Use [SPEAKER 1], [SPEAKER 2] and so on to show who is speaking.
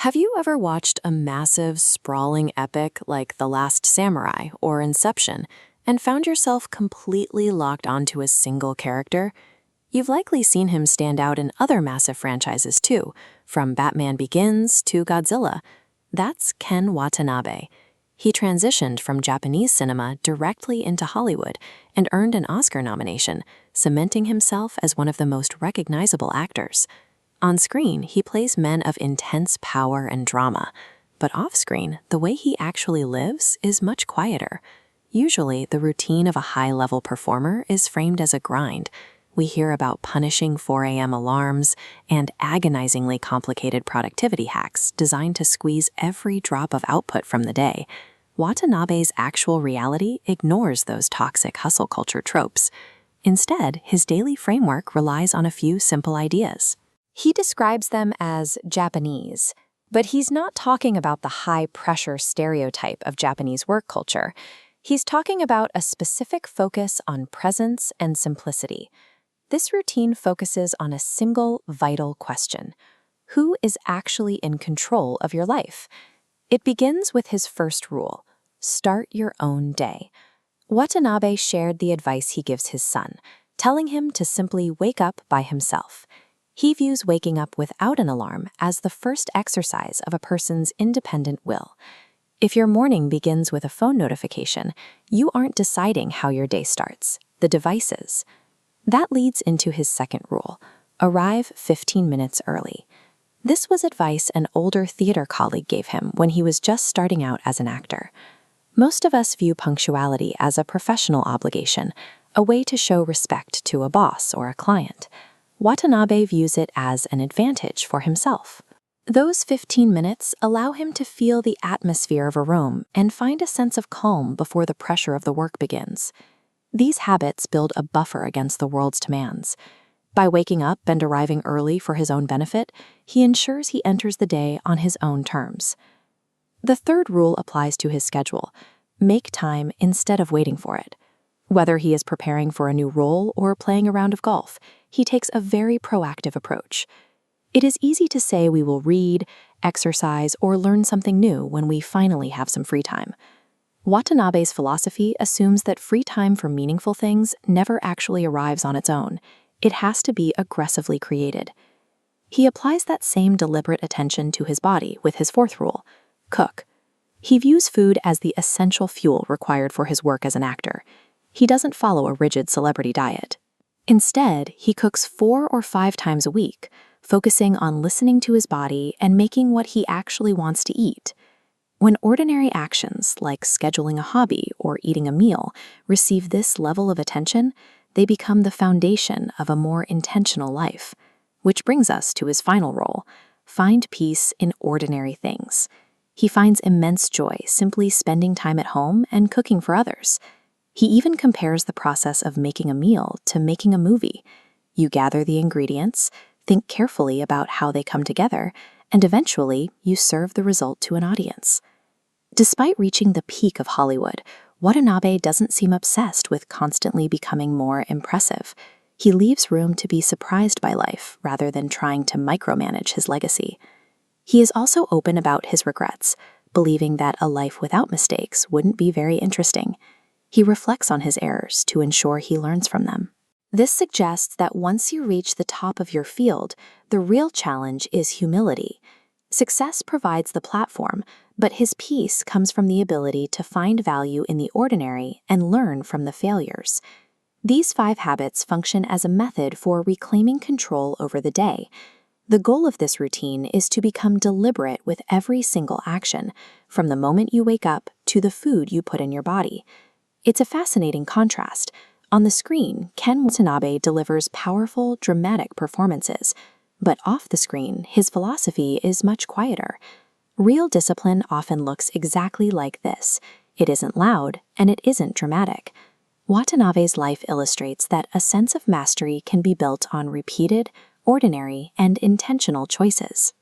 [SPEAKER 1] Have you ever watched a massive, sprawling epic like The Last Samurai or Inception and found yourself completely locked onto a single character? You've likely seen him stand out in other massive franchises too, from Batman Begins to Godzilla. That's Ken Watanabe. He transitioned from Japanese cinema directly into Hollywood and earned an Oscar nomination, cementing himself as one of the most recognizable actors. On screen, he plays men of intense power and drama, but off-screen, the way he actually lives is much quieter. Usually, the routine of a high-level performer is framed as a grind. We hear about punishing 4 a.m. alarms and agonizingly complicated productivity hacks designed to squeeze every drop of output from the day. Watanabe's actual reality ignores those toxic hustle culture tropes. Instead, his daily framework relies on a few simple ideas.
[SPEAKER 2] He describes them as Japanese, but he's not talking about the high-pressure stereotype of Japanese work culture. He's talking about a specific focus on presence and simplicity. This routine focuses on a single vital question: who is actually in control of your life? It begins with his first rule: start your own day. Watanabe shared the advice he gives his son, telling him to simply wake up by himself. He views waking up without an alarm as the first exercise of a person's independent will. If your morning begins with a phone notification, you aren't deciding how your day starts. The device is. That leads into his second rule: arrive 15 minutes early. This was advice an older theater colleague gave him when he was just starting out as an actor. Most of us view punctuality as a professional obligation, a way to show respect to a boss or a client. Watanabe views it as an advantage for himself. Those 15 minutes allow him to feel the atmosphere of a room and find a sense of calm before the pressure of the work begins. These habits build a buffer against the world's demands. By waking up and arriving early for his own benefit, he ensures he enters the day on his own terms. The third rule applies to his schedule: make time instead of waiting for it. Whether he is preparing for a new role or playing a round of golf, he takes a very proactive approach. It is easy to say we will read, exercise, or learn something new when we finally have some free time. Watanabe's philosophy assumes that free time for meaningful things never actually arrives on its own. It has to be aggressively created. He applies that same deliberate attention to his body with his fourth rule: cook. He views food as the essential fuel required for his work as an actor. He doesn't follow a rigid celebrity diet. Instead, he cooks 4 or 5 times a week, focusing on listening to his body and making what he actually wants to eat. When ordinary actions, like scheduling a hobby or eating a meal, receive this level of attention, they become the foundation of a more intentional life. Which brings us to his final role: find peace in ordinary things. He finds immense joy simply spending time at home and cooking for others. He even compares the process of making a meal to making a movie. You gather the ingredients, think carefully about how they come together, and eventually you serve the result to an audience. Despite reaching the peak of Hollywood, Watanabe doesn't seem obsessed with constantly becoming more impressive. He leaves room to be surprised by life rather than trying to micromanage his legacy. He is also open about his regrets, believing that a life without mistakes wouldn't be very interesting. He reflects on his errors to ensure he learns from them. This suggests that once you reach the top of your field, the real challenge is humility. Success provides the platform, but his peace comes from the ability to find value in the ordinary and learn from the failures. These 5 habits function as a method for reclaiming control over the day. The goal of this routine is to become deliberate with every single action, from the moment you wake up to the food you put in your body. It's a fascinating contrast. On the screen, Ken Watanabe delivers powerful, dramatic performances, but off the screen, his philosophy is much quieter. Real discipline often looks exactly like this. It isn't loud, and it isn't dramatic. Watanabe's life illustrates that a sense of mastery can be built on repeated, ordinary, and intentional choices.